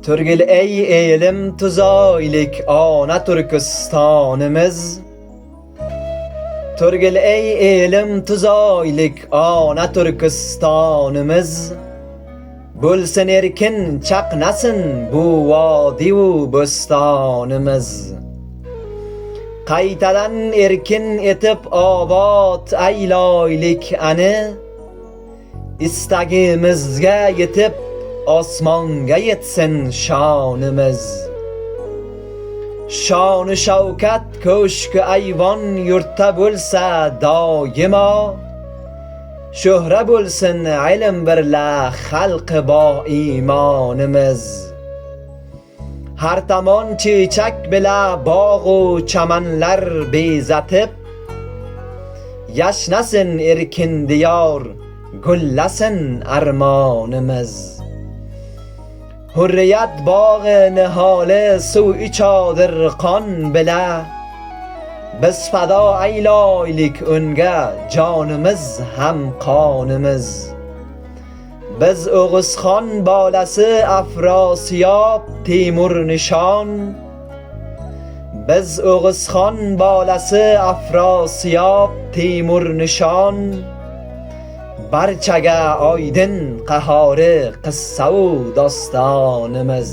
Turgil ey elim tuzaylik ana Türkistanımız. Turgil ey elim tuzaylik ana Türkistanımız. Bulsun erkin çaqnasın bu vadi-u bostanımız. Qaytadan erkin etip obod aylaylik ani. İstagimizga yetip osmonga yetsin şanımız. Şan-ı şavkat köşkü ayvon yurtta bo'lsa doimo. Shuhra bo'lsin ilm birla xalqi bo imonimiz. Har tomon chechak bila bog'u chamanlar bezatib, yashnasin erkin diyor, gullasin armonimiz. Hurriyat bog'i niholi suv ichodir qon bila, biz fado aylaylik unga jonimiz ham qonimiz. Biz O'g'izxon bolasi Afrosiyob Temur nishon, biz O'g'izxon bolasi Afrosiyob Temur nishon. Barchaga oydin qahori qissa-u dostonimiz.